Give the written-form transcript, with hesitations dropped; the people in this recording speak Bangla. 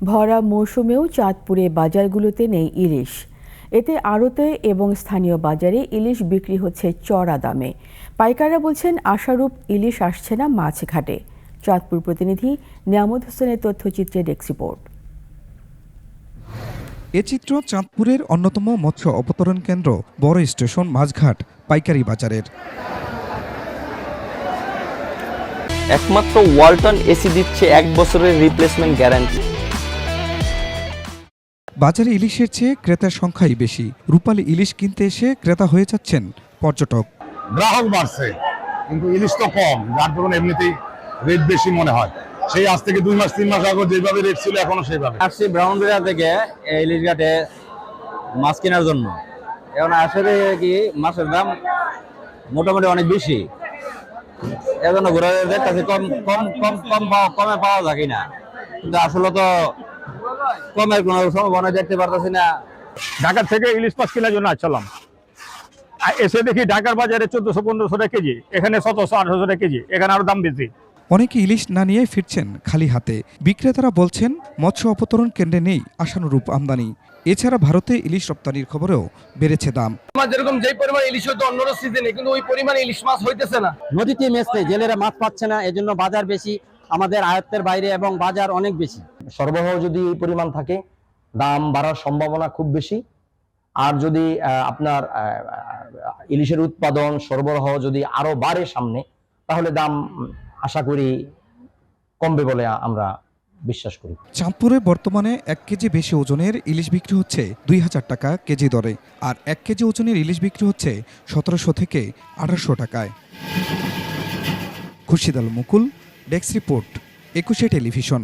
ভরা মৌসুমেও চাঁদপুরে বাজারগুলোতে নেই ইলিশ। এতে আড়তে এবং স্থানীয় বাজারে ইলিশ বিক্রি হচ্ছে চড়া দামে। পাইকাররা বলছেন আশারূপ ইলিশ আসছে না মাছ ঘাটে। চাঁদপুর প্রতিনিধি নিয়ামত হোসেনের তথ্যচিত্রে ডেস্ক রিপোর্ট। এ চিত্র চাঁদপুরের অন্যতম মৎস্য অবতরণ কেন্দ্র বড় স্টেশন মাছঘাট পাইকারি বাজারের। একমাত্র ওয়ালটন এসি দিচ্ছে 1 বছরের রিপ্লেসমেন্ট গ্যারান্টি। বাজারে ইলিশের চেয়ে ক্রেতার সংখ্যাই বেশি। রূপালী ইলিশ কিনতে এসে ক্রেতা হয়ে যাচ্ছেন পর্যটক। গ্রাহক বাড়ছে কিন্তু ইলিশ তো কম, যার কারণে এমনিতেই রেট বেশি মনে হয়। সেই আজ থেকে 2 মাস 3 মাস আগে যেভাবে রেট ছিল এখনো সেইভাবে। আসছি ব্রাউনবেরিয়া থেকে ইলিশ ঘাটে মাছ কেনার জন্য। এখন আসলে কি মাছের দাম মোটামুটি অনেক বেশি, এজন্য ঘুরে দেখতেছি কমে পাওয়া যায় কিনা, কিন্তু আসলে তো কমের কোনো সম্ভাবনা দেখতে পারতেছি না। ঢাকা থেকে ইলিশ মাছ কেনার জন্য আসলাম, এসে দেখি ঢাকার বাজারে 1400-1500 টাকা কেজি, এখানে 1700-1800 টাকা কেজি, এখানে আরো দাম বেশি। অনেকে ইলিশ না নিয়ে ফিরছেন খালি হাতে। বিক্রেতারা বলছেন মৎস্য অবতরণ কেন্দ্রে নেই আশানুরূপ আমদানি। এছাড়া ভারতে ইলিশ রপ্তানির খবরেও বেড়েছে দাম। যেরকম যে পরিমাণ ইলিশ হতো অন্য সিজনে, কিন্তু ওই পরিমাণ ইলিশ মাছ হইতেছে না। নদীতে মেস নেই, জেলেরা মাছ পাচ্ছে না, এজন্য বাজার বেশি, আমাদের আয়ত্তের বাইরে এবং বাজার অনেক বেশি। সরবরাহ যদি এই পরিমাণ থাকে দাম বাড়ার সম্ভাবনা খুব বেশি। আর যদি আপনার ইলিশের উৎপাদন সরবরাহ যদি আরো বাড়ে সামনে, তাহলে দাম আশা করি কমবে বলে আমরা বিশ্বাস করি। চাঁদপুরে বর্তমানে 1 কেজি বেশি ওজনের ইলিশ বিক্রি হচ্ছে 2000 টাকা কেজি দরে, আর 1 কেজি ওজনের ইলিশ বিক্রি হচ্ছে 1700 থেকে 1800 টাকায়। খুরশিদ আল মুকুল, ডেস্ক রিপোর্ট, 21 টেলিভিশন।